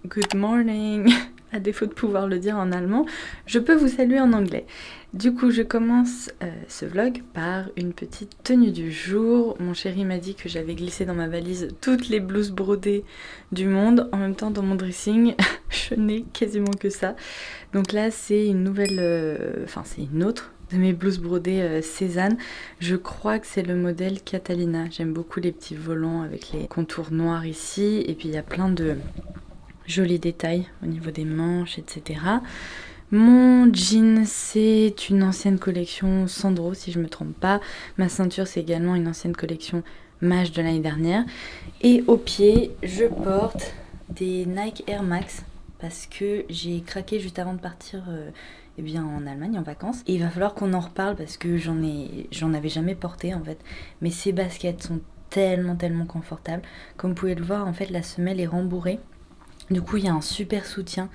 good morning, à défaut de pouvoir le dire en allemand, je peux vous saluer en anglais. Du coup, je commence ce vlog par une petite tenue du jour. Mon chéri m'a dit que j'avais glissé dans ma valise toutes les blouses brodées du monde. En même temps, dans mon dressing, je n'ai quasiment que ça. Donc là, c'est une nouvelle... c'est une autre de mes blouses brodées Cézanne. Je crois que c'est le modèle Catalina. J'aime beaucoup les petits volants avec les contours noirs ici. Et puis, il y a plein de jolis détails au niveau des manches, etc. Mon jean, c'est une ancienne collection Sandro, si je me trompe pas. Ma ceinture, c'est également une ancienne collection Mage de l'année dernière. Et au pied, je porte des Nike Air Max parce que j'ai craqué juste avant de partir en Allemagne en vacances. Et il va falloir qu'on en reparle parce que j'en avais jamais porté en fait. Mais ces baskets sont tellement confortables. Comme vous pouvez le voir, en fait, la semelle est rembourrée. Du coup, il y a un super soutien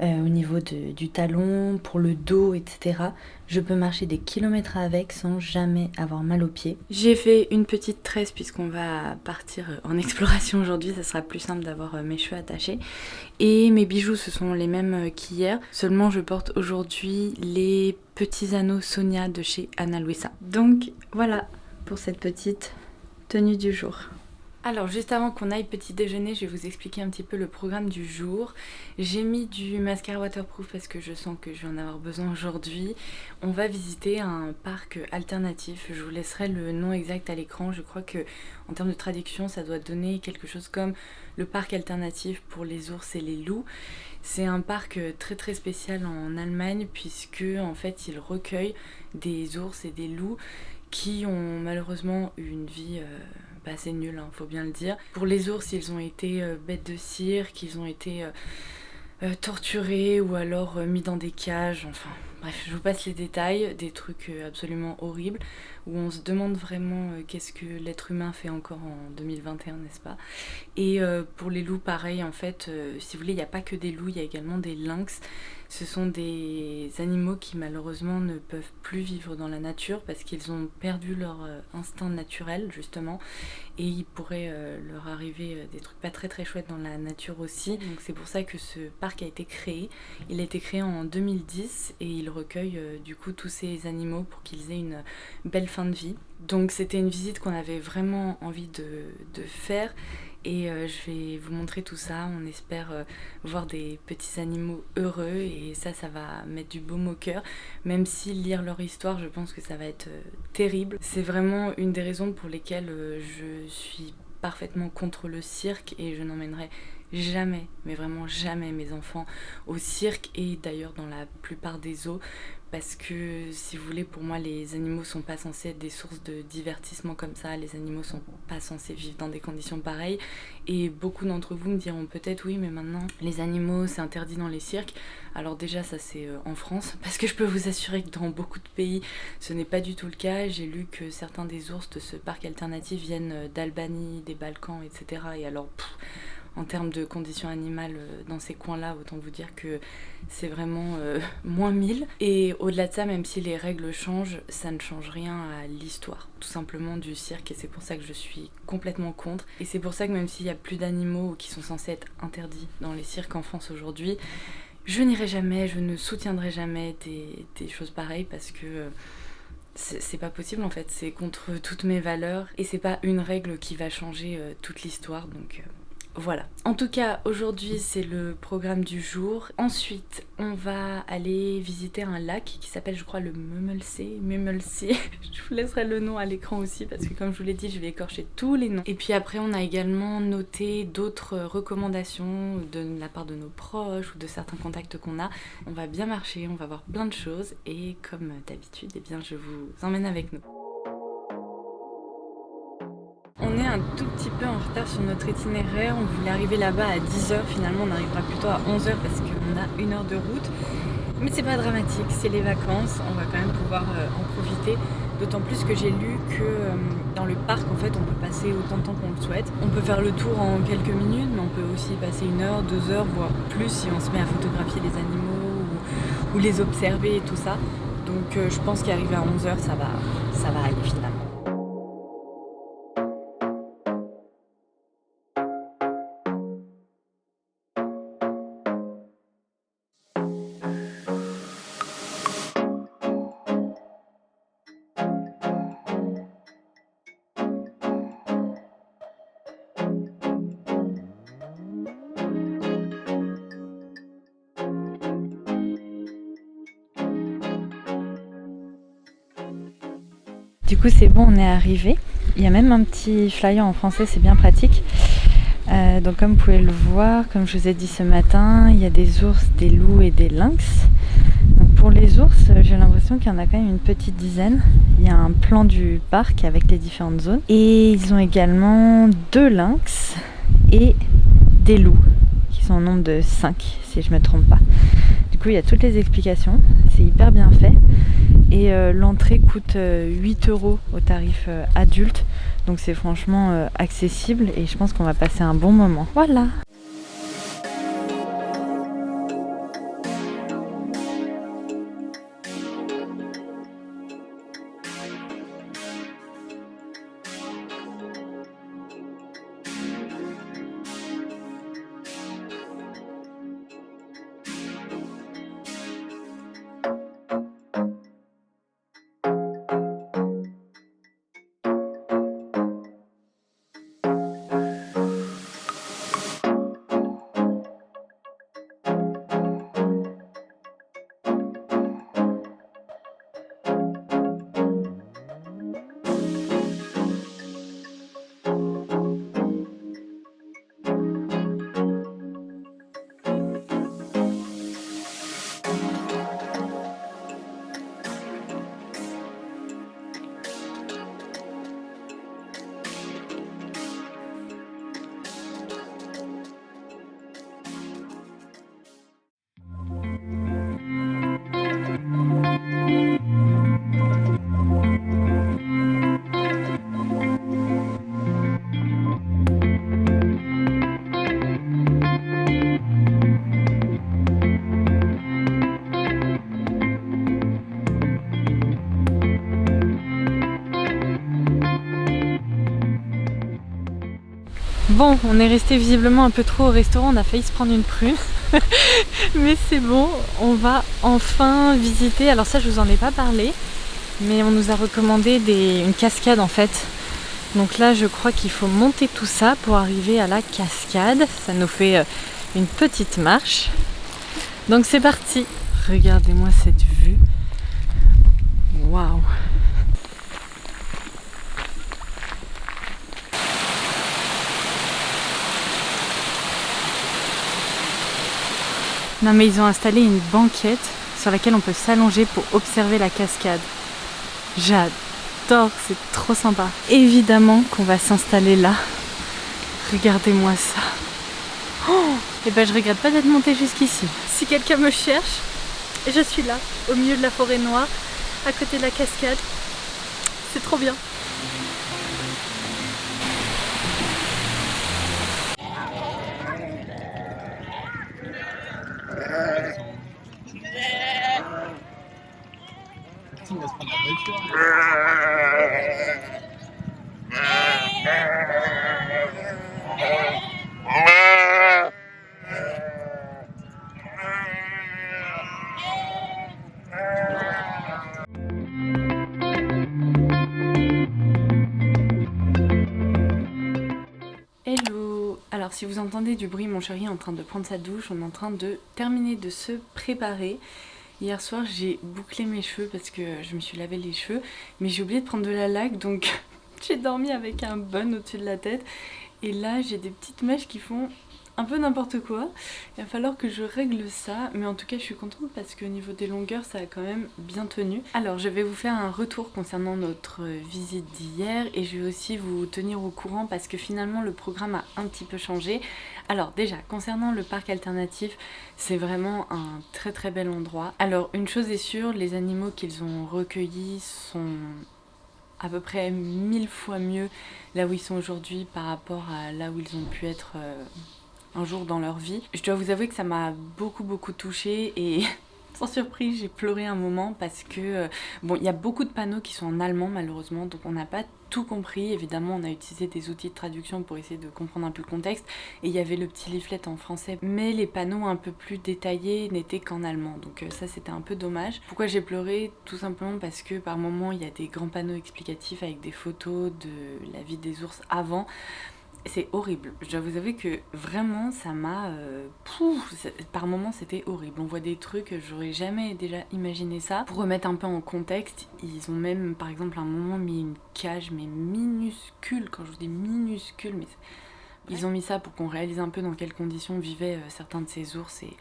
au niveau du talon, pour le dos, etc. Je peux marcher des kilomètres avec sans jamais avoir mal aux pieds. J'ai fait une petite tresse puisqu'on va partir en exploration aujourd'hui. Ça sera plus simple d'avoir mes cheveux attachés. Et mes bijoux, ce sont les mêmes qu'hier. Seulement, je porte aujourd'hui les petits anneaux Sonia de chez Ana Luisa. Donc, voilà pour cette petite tenue du jour. Alors juste avant qu'on aille petit déjeuner, je vais vous expliquer un petit peu le programme du jour. J'ai mis du mascara waterproof parce que je sens que je vais en avoir besoin aujourd'hui. On va visiter un parc alternatif, je vous laisserai le nom exact à l'écran. Je crois que en termes de traduction, ça doit donner quelque chose comme le parc alternatif pour les ours et les loups. C'est un parc très spécial en Allemagne puisque en fait il recueille des ours et des loups qui ont malheureusement eu une vie assez nulle, hein, faut bien le dire. Pour les ours, ils ont été bêtes de cirque, ils ont été torturés ou alors mis dans des cages, enfin bref, je vous passe les détails, des trucs absolument horribles, où on se demande vraiment qu'est-ce que l'être humain fait encore en 2021, n'est-ce pas? Et pour les loups, pareil, en fait, si vous voulez, il n'y a pas que des loups, il y a également des lynx. Ce sont des animaux qui malheureusement ne peuvent plus vivre dans la nature parce qu'ils ont perdu leur instinct naturel justement et il pourrait leur arriver des trucs pas très chouettes dans la nature aussi. Donc c'est pour ça que ce parc a été créé. Il a été créé en 2010 et il recueille du coup tous ces animaux pour qu'ils aient une belle fin de vie. Donc c'était une visite qu'on avait vraiment envie de faire. Et je vais vous montrer tout ça, on espère voir des petits animaux heureux et ça va mettre du baume au cœur, même si lire leur histoire, je pense que ça va être terrible. C'est vraiment une des raisons pour lesquelles je suis parfaitement contre le cirque et je n'emmènerai jamais, mais vraiment jamais mes enfants au cirque et d'ailleurs dans la plupart des zoos parce que si vous voulez, pour moi les animaux sont pas censés être des sources de divertissement comme ça, les animaux sont pas censés vivre dans des conditions pareilles et beaucoup d'entre vous me diront peut-être oui mais maintenant les animaux c'est interdit dans les cirques. Alors déjà ça c'est en France parce que je peux vous assurer que dans beaucoup de pays ce n'est pas du tout le cas. J'ai lu que certains des ours de ce parc alternatif viennent d'Albanie, des Balkans, etc. Et alors en termes de conditions animales dans ces coins-là, autant vous dire que c'est vraiment moins 1000. Et au-delà de ça, même si les règles changent, ça ne change rien à l'histoire, tout simplement du cirque. Et c'est pour ça que je suis complètement contre. Et c'est pour ça que même s'il n'y a plus d'animaux qui sont censés être interdits dans les cirques en France aujourd'hui, je n'irai jamais, je ne soutiendrai jamais des choses pareilles parce que c'est pas possible en fait, c'est contre toutes mes valeurs et c'est pas une règle qui va changer toute l'histoire donc voilà. En tout cas, aujourd'hui, c'est le programme du jour. Ensuite, on va aller visiter un lac qui s'appelle, je crois, le Mummelsee. Je vous laisserai le nom à l'écran aussi parce que, comme je vous l'ai dit, je vais écorcher tous les noms. Et puis après, on a également noté d'autres recommandations de la part de nos proches ou de certains contacts qu'on a. On va bien marcher, on va voir plein de choses et comme d'habitude, eh bien, je vous emmène avec nous. On est un tout petit peu en retard sur notre itinéraire, on voulait arriver là-bas à 10h, finalement on arrivera plutôt à 11h parce qu'on a 1 heure de route. Mais c'est pas dramatique, c'est les vacances, on va quand même pouvoir en profiter. D'autant plus que j'ai lu que dans le parc en fait on peut passer autant de temps qu'on le souhaite. On peut faire le tour en quelques minutes mais on peut aussi passer 1 heure, 2 heures, voire plus si on se met à photographier les animaux ou les observer et tout ça. Donc je pense qu'arriver à 11h ça va aller finalement. Du coup c'est bon, on est arrivé. Il y a même un petit flyer en français, c'est bien pratique. Donc comme vous pouvez le voir, comme je vous ai dit ce matin, il y a des ours, des loups et des lynx. Donc pour les ours, j'ai l'impression qu'il y en a quand même une petite dizaine. Il y a un plan du parc avec les différentes zones. Et ils ont également 2 lynx et des loups, qui sont au nombre de 5 si je ne me trompe pas. Du coup il y a toutes les explications, c'est hyper bien fait. Et l'entrée coûte 8 € au tarif adulte. Donc c'est franchement accessible et je pense qu'on va passer un bon moment. Voilà. Bon, on est resté visiblement un peu trop au restaurant, on a failli se prendre une prune. Mais c'est bon, on va enfin visiter. Alors ça, je vous en ai pas parlé, mais on nous a recommandé une cascade en fait. Donc là, je crois qu'il faut monter tout ça pour arriver à la cascade. Ça nous fait une petite marche. Donc c'est parti. Regardez-moi cette vue. Waouh! Non mais ils ont installé une banquette sur laquelle on peut s'allonger pour observer la cascade. J'adore, c'est trop sympa. Évidemment qu'on va s'installer là. Regardez-moi ça. Oh, et ben je regrette pas d'être montée jusqu'ici. Si quelqu'un me cherche, je suis là, au milieu de la forêt noire, à côté de la cascade. C'est trop bien. Hello! Alors si vous entendez du bruit, mon chéri est en train de prendre sa douche, on est en train de terminer de se préparer. Hier soir j'ai bouclé mes cheveux parce que je me suis lavé les cheveux, mais j'ai oublié de prendre de la laque, donc j'ai dormi avec un bun au-dessus de la tête. Et là j'ai des petites mèches qui font un peu n'importe quoi. Il va falloir que je règle ça, mais en tout cas je suis contente parce qu'au niveau des longueurs ça a quand même bien tenu. Alors je vais vous faire un retour concernant notre visite d'hier et je vais aussi vous tenir au courant parce que finalement le programme a un petit peu changé. Alors déjà concernant le parc alternatif, c'est vraiment un très très bel endroit. Alors une chose est sûre, les animaux qu'ils ont recueillis sont à peu près 1000 fois mieux là où ils sont aujourd'hui par rapport à là où ils ont pu être un jour dans leur vie. Je dois vous avouer que ça m'a beaucoup touchée et sans surprise j'ai pleuré un moment parce que bon, il y a beaucoup de panneaux qui sont en allemand malheureusement, donc on n'a pas tout compris. Évidemment on a utilisé des outils de traduction pour essayer de comprendre un peu le contexte et il y avait le petit leaflet en français, mais les panneaux un peu plus détaillés n'étaient qu'en allemand, donc ça c'était un peu dommage. Pourquoi j'ai pleuré? Tout simplement parce que par moments il y a des grands panneaux explicatifs avec des photos de la vie des ours avant. C'est horrible. Je dois vous avouer que vraiment ça m'a... par moments c'était horrible. On voit des trucs, j'aurais jamais déjà imaginé ça. Pour remettre un peu en contexte, ils ont même par exemple à un moment mis une cage mais minuscule, quand je vous dis minuscule, mais ils ont mis ça pour qu'on réalise un peu dans quelles conditions vivaient certains de ces ours et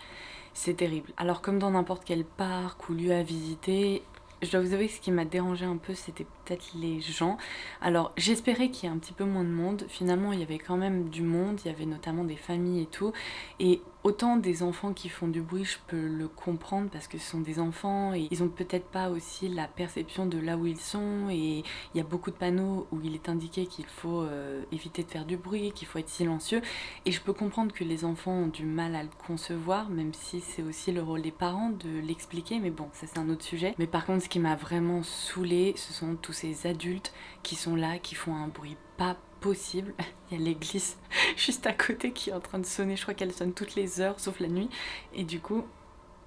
c'est terrible. Alors comme dans n'importe quel parc ou lieu à visiter, je dois vous avouer que ce qui m'a dérangé un peu, c'était peut-être les gens. Alors j'espérais qu'il y ait un petit peu moins de monde. Finalement, il y avait quand même du monde, il y avait notamment des familles et tout. Et autant des enfants qui font du bruit, je peux le comprendre parce que ce sont des enfants et ils ont peut-être pas aussi la perception de là où ils sont. Et il y a beaucoup de panneaux où il est indiqué qu'il faut éviter de faire du bruit, qu'il faut être silencieux. Et je peux comprendre que les enfants ont du mal à le concevoir, même si c'est aussi le rôle des parents de l'expliquer. Mais bon, ça c'est un autre sujet. Mais par contre, ce qui m'a vraiment saoulée, ce sont tous ces adultes qui sont là, qui font un bruit pas possible. Il y a l'église juste à côté qui est en train de sonner, je crois qu'elle sonne toutes les heures sauf la nuit. Et du coup,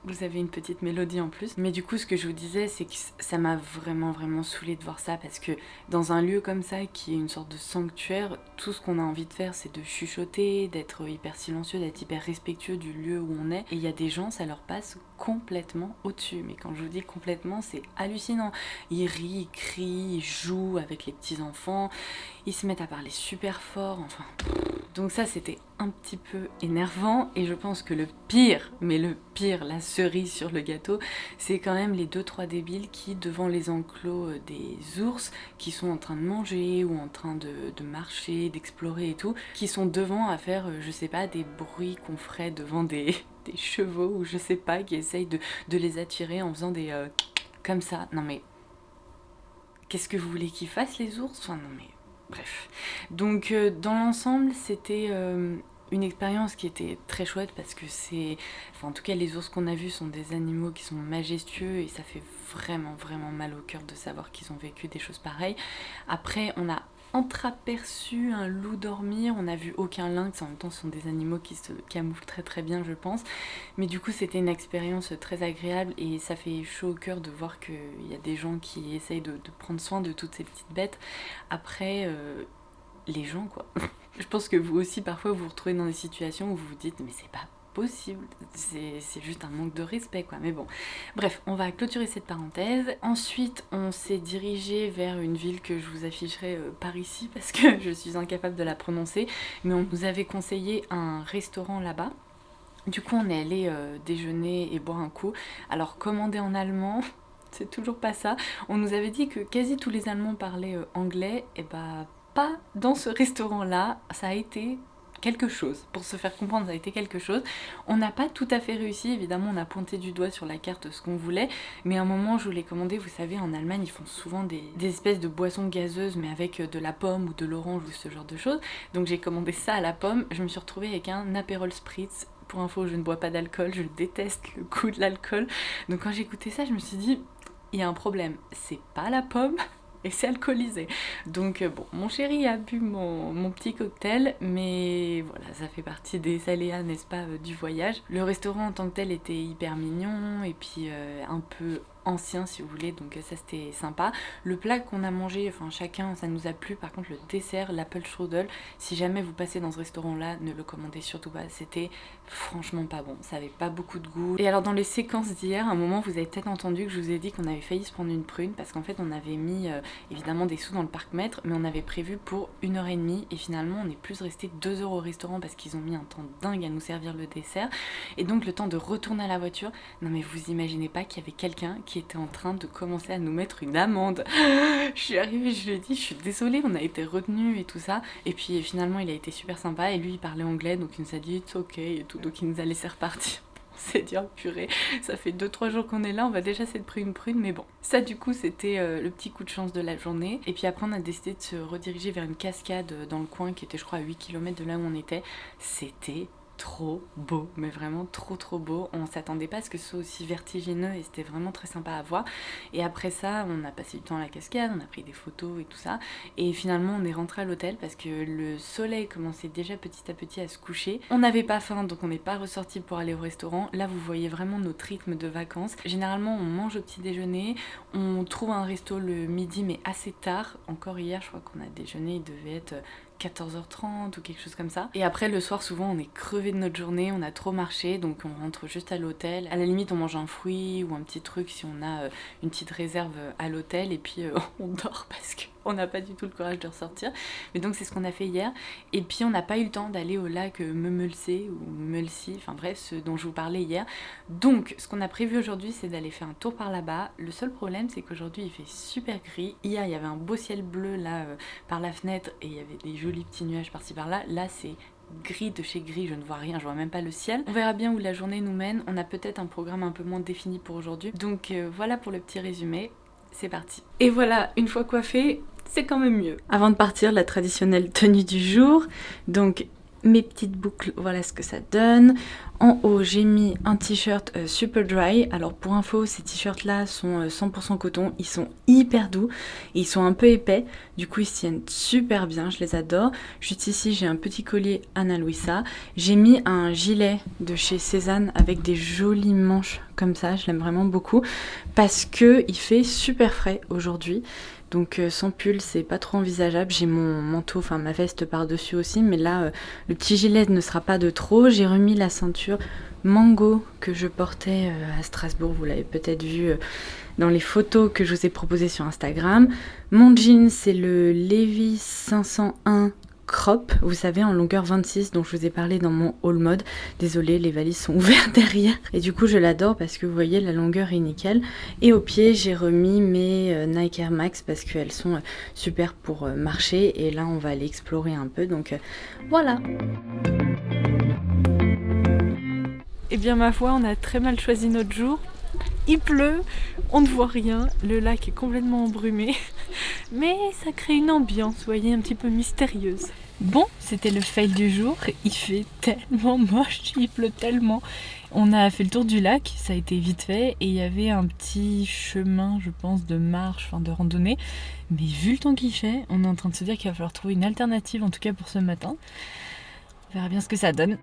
vous avez une petite mélodie en plus. Mais du coup, ce que je vous disais, c'est que ça m'a vraiment saoulée de voir ça parce que dans un lieu comme ça, qui est une sorte de sanctuaire, tout ce qu'on a envie de faire, c'est de chuchoter, d'être hyper silencieux, d'être hyper respectueux du lieu où on est. Et il y a des gens, ça leur passe complètement au-dessus. Mais quand je vous dis complètement, c'est hallucinant. Ils rient, ils crient, ils jouent avec les petits-enfants, ils se mettent à parler super fort, enfin... Donc ça c'était un petit peu énervant et je pense que le pire, mais le pire, la cerise sur le gâteau, c'est quand même les 2-3 débiles qui devant les enclos des ours, qui sont en train de manger ou en train de marcher, d'explorer et tout, qui sont devant à faire, je sais pas, des bruits qu'on ferait devant des chevaux ou je sais pas, qui essayent de les attirer en faisant des... comme ça. Non mais... Qu'est-ce que vous voulez qu'ils fassent les ours? Enfin non mais... Bref. Donc dans l'ensemble, c'était une expérience qui était très chouette parce que c'est... Enfin en tout cas les ours qu'on a vus sont des animaux qui sont majestueux et ça fait vraiment mal au cœur de savoir qu'ils ont vécu des choses pareilles. Après on a entreaperçu un loup dormir, on n'a vu aucun lynx, en même temps ce sont des animaux qui se camouflent très bien je pense, mais du coup c'était une expérience très agréable et ça fait chaud au cœur de voir qu'il y a des gens qui essayent de prendre soin de toutes ces petites bêtes. Après les gens quoi, je pense que vous aussi parfois vous vous retrouvez dans des situations où vous vous dites mais c'est pas possible, c'est juste un manque de respect quoi, mais bon. Bref, on va clôturer cette parenthèse. Ensuite, on s'est dirigé vers une ville que je vous afficherai par ici parce que je suis incapable de la prononcer, mais on nous avait conseillé un restaurant là-bas. Du coup, on est allé déjeuner et boire un coup. Alors, commander en allemand, c'est toujours pas ça. On nous avait dit que quasi tous les Allemands parlaient anglais, et bah pas dans ce restaurant-là. Ça a été quelque chose. Pour se faire comprendre, ça a été quelque chose. On n'a pas tout à fait réussi, évidemment, on a pointé du doigt sur la carte ce qu'on voulait, mais à un moment, je voulais commander, vous savez, en Allemagne, ils font souvent des espèces de boissons gazeuses, mais avec de la pomme ou de l'orange ou ce genre de choses. Donc j'ai commandé ça à la pomme, je me suis retrouvée avec un Aperol Spritz. Pour info, je ne bois pas d'alcool, je déteste le goût de l'alcool. Donc quand j'ai goûté ça, je me suis dit, il y a un problème, c'est pas la pomme, et c'est alcoolisé. Donc bon, mon chéri a bu mon petit cocktail, mais voilà, ça fait partie des aléas, n'est-ce pas, du voyage. Le restaurant en tant que tel était hyper mignon, et puis un peu ancien si vous voulez, donc ça c'était sympa. Le plat qu'on a mangé, enfin chacun, ça nous a plu. Par contre le dessert, l'apple strudel, si jamais vous passez dans ce restaurant là, ne le commandez surtout pas, c'était franchement pas bon, ça avait pas beaucoup de goût. Et alors dans les séquences d'hier, à un moment vous avez peut-être entendu que je vous ai dit qu'on avait failli se prendre une prune, parce qu'en fait on avait mis évidemment des sous dans le parc-mètre, mais on avait prévu pour 1h30 et finalement on est plus resté 2 heures au restaurant parce qu'ils ont mis un temps dingue à nous servir le dessert, et donc le temps de retourner à la voiture, non mais vous imaginez pas qu'il y avait quelqu'un qui était en train de commencer à nous mettre une amende. Je suis arrivée, je lui ai dit je suis désolée, on a été retenus et tout ça, et puis finalement il a été super sympa et lui il parlait anglais donc il nous a dit it's ok et tout, donc il nous a laissé repartir. On s'est dit oh purée, ça fait 2-3 jours qu'on est là, on va déjà s'être pris une prune, mais bon. Ça du coup c'était le petit coup de chance de la journée, et puis après on a décidé de se rediriger vers une cascade dans le coin qui était je crois à 8 km de là où on était. C'était trop beau, mais vraiment trop beau. On s'attendait pas à ce que ce soit aussi vertigineux et c'était vraiment très sympa à voir. Et après ça, on a passé du temps à la cascade, on a pris des photos et tout ça. Et finalement, on est rentré à l'hôtel parce que le soleil commençait déjà petit à petit à se coucher. On n'avait pas faim, donc on n'est pas ressorti pour aller au restaurant. Là, vous voyez vraiment notre rythme de vacances. Généralement, on mange au petit déjeuner, on trouve un resto le midi, mais assez tard. Encore hier, je crois qu'on a déjeuné, il devait être 14h30 ou quelque chose comme ça. Et après le soir souvent on est crevé de notre journée, on a trop marché, donc on rentre juste à l'hôtel. À la limite on mange un fruit ou un petit truc si on a une petite réserve à l'hôtel, et puis on dort parce qu'on n'a pas du tout le courage de ressortir. Mais donc c'est ce qu'on a fait hier. Et puis on n'a pas eu le temps d'aller au lac Meumelsee ou Meulsy, enfin bref, ce dont je vous parlais hier. Donc ce qu'on a prévu aujourd'hui c'est d'aller faire un tour par là-bas. Le seul problème c'est qu'aujourd'hui il fait super gris. Hier il y avait un beau ciel bleu là par la fenêtre et il y avait des jolis petits nuages par-ci par-là. Là c'est gris de chez gris, je ne vois rien, je vois même pas le ciel. On verra bien où la journée nous mène. On a peut-être un programme un peu moins défini pour aujourd'hui. Donc voilà pour le petit résumé. C'est parti. Et voilà, une fois coiffée, c'est quand même mieux. Avant de partir, la traditionnelle tenue du jour. Donc mes petites boucles, voilà ce que ça donne. En haut, j'ai mis un t-shirt super dry. Alors pour info, ces t-shirts là sont 100% coton. Ils sont hyper doux et ils sont un peu épais. Du coup, ils se tiennent super bien, je les adore. Juste ici, j'ai un petit collier Ana Luisa. J'ai mis un gilet de chez Cézanne avec des jolies manches comme ça. Je l'aime vraiment beaucoup parce que il fait super frais aujourd'hui. Donc sans pull, c'est pas trop envisageable. J'ai mon manteau, enfin ma veste par-dessus aussi, mais là, le petit gilet ne sera pas de trop. J'ai remis la ceinture Mango que je portais à Strasbourg. Vous l'avez peut-être vu dans les photos que je vous ai proposées sur Instagram. Mon jean, c'est le Levi's 501 crop, vous savez, en longueur 26 dont je vous ai parlé dans mon haul mode. Désolée, les valises sont ouvertes derrière. Et du coup, je l'adore parce que vous voyez, la longueur est nickel. Et au pied, j'ai remis mes Nike Air Max parce qu'elles sont super pour marcher. Et là, on va aller explorer un peu. Donc voilà. Et bien ma foi, on a très mal choisi notre jour. Il pleut, on ne voit rien, le lac est complètement embrumé, mais ça crée une ambiance, vous voyez, un petit peu mystérieuse. Bon, c'était le fail du jour, il fait tellement moche, il pleut tellement. On a fait le tour du lac, ça a été vite fait, et il y avait un petit chemin, je pense, de marche, enfin de randonnée. Mais vu le temps qu'il fait, on est en train de se dire qu'il va falloir trouver une alternative, en tout cas pour ce matin. On verra bien ce que ça donne.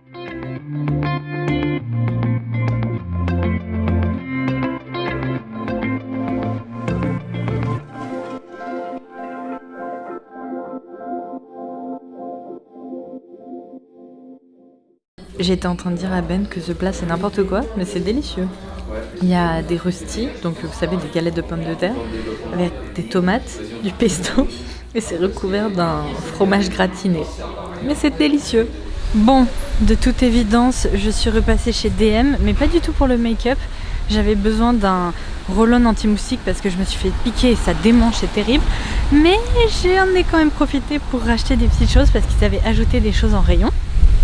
J'étais en train de dire à Ben que ce plat c'est n'importe quoi, mais c'est délicieux. Il y a des röstis, donc vous savez des galettes de pommes de terre, avec des tomates, du pesto, et c'est recouvert d'un fromage gratiné. Mais c'est délicieux. Bon, de toute évidence, je suis repassée chez DM, mais pas du tout pour le make-up. J'avais besoin d'un roll-on anti-moustique parce que je me suis fait piquer et ça démange, c'est terrible. Mais j'en ai quand même profité pour racheter des petites choses parce qu'ils avaient ajouté des choses en rayon.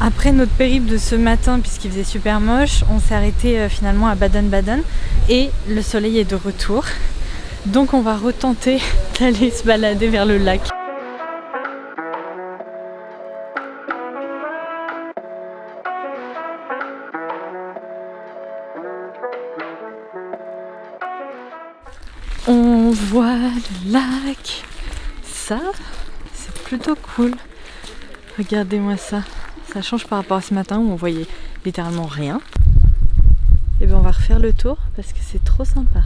Après notre périple de ce matin, puisqu'il faisait super moche, on s'est arrêté finalement à Baden-Baden et le soleil est de retour. Donc on va retenter d'aller se balader vers le lac. On voit le lac. Ça, c'est plutôt cool. Regardez-moi ça. Ça change par rapport à ce matin où on voyait littéralement rien. Et bien on va refaire le tour parce que c'est trop sympa.